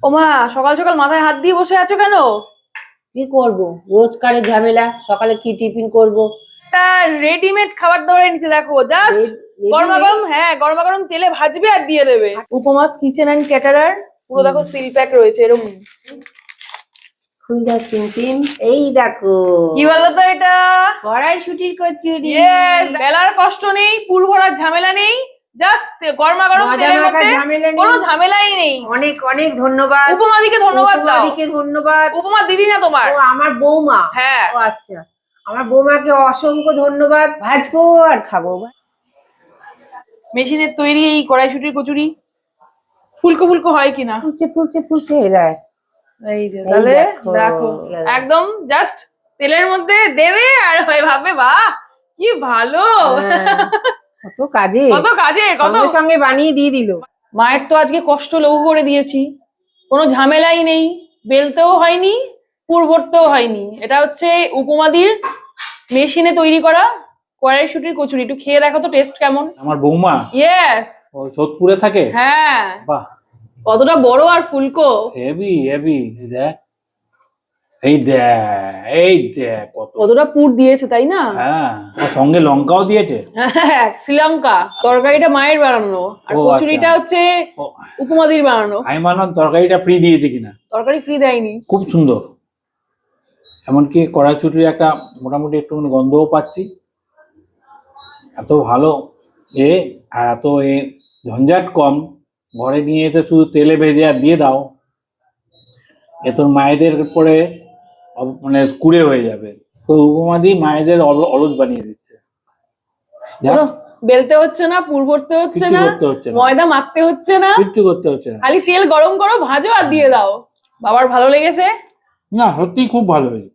ওমা, সকাল সকাল মাথায় হাত দিয়ে বসে আছো কেন? কি করব, রোজকারের ঝামেলা। সকালে কি টিফিন করব? তা রেডিমেড খাবার দাবার এনেছে দেখো, জাস্ট গরমা গরম, হ্যাঁ গরমা গরম তেলে ভাজবে আর দিয়ে দেবে। উপমাস কিচেন অ্যান্ড ক্যাটারার, পুরো দেখো সিল প্যাক রয়েছে এরকম। ফুলদা সিমটিম, এই দেখো কি বলো তো এটা? কড়াইশুটির কচুরি। ইয়েস, বেলার কষ্ট নেই, পুর ভরার ঝামেলা নেই, জাস্ট গরমা গরম মজা তেলের মাখার মধ্যে, ঝামেলা নেই। কোনো ঝামেলাই নেই। অনেক অনেক ধন্যবাদ উপমাদিকে ধন্যবাদ দাও। উপমাদিকে ধন্যবাদ। উপমা দিদি না তোমার? ও আমার বৌমা। হ্যাঁ। ও আচ্ছা, আমার বৌমাকে অসংখ্য ধন্যবাদ। ভাজবো আর খাবো। মেশিনের তৈরি এই কড়াইশুটির কচুরি ফুলকো ফুলকো হয় কিনা? ফুলছে ফুলছে ফুলছে এলাই। এই যে তাহলে দেখো, দেখো, এই একদম জাস্ট তেলের মধ্যে দেবে আর ভাববে বাহ কি ভালো। কত কাজে, কত কাজে, কত সঙ্গে সঙ্গে বানিয়ে দিয়ে দিল। মায়ের তো আজকে কষ্ট লঘু করে দিয়েছি, কোনো ঝামেলাই নেই, বেলতেও হয়নি, পুর ভরতেও হয়নি। এটা হচ্ছে উপমাদির মেশিনে তৈরি করা কড়াইশুটির কচুরি। একটু খেয়ে দেখো তো টেস্ট কেমন। আমার বৌমা ইয়েস, ও সোদপুরে থাকে। হ্যাঁ, বাহ, কতটা বড় আর ফুলকো। Heavy heavy. দেখ, এই দেখ, এই দেখ কতটা পুর দিয়েছে তাই না? হ্যাঁ, আর সঙ্গে লঙ্কাও দিয়েছে। হ্যাঁ, শ্রীলঙ্কা। তরকারিটা মায়ের বানানো আর ও, কচুরিটা আচ্ছা। হচ্ছে ও, উপমাদির বানানো। আমি মানলাম তরকারিটা ফ্রি দিয়েছে কিনা। তরকারি ফ্রি দেয়নি। খুব সুন্দর, এমনকি কড়াইশুটির একটা মোটামুটি একটু গন্ধও পাচ্ছি। এত ভালো এ, আর এত ঝঞ্ঝাট কম। ঘরে নিয়ে এসে শুধু তেলে ভেজে আর দিয়ে দাও, এ তোর মায়েদের পরে মানে কুড়ে হয়ে যাবে। তো উপমাদি মায়েদের অলস বানিয়ে দিচ্ছে। যাক, কোনো বেলতে হচ্ছে না, পুর ভরতে হচ্ছে কিচ্ছু না, করতে হচ্ছে না, ময়দা মাখতে হচ্ছে না, কিচ্ছু করতে হচ্ছে না। খালি তেল গরম করো, ভাজো আর দিয়ে দাও। বাবার ভালো লেগেছে। না, সত্যি খুব ভালো হয়েছে।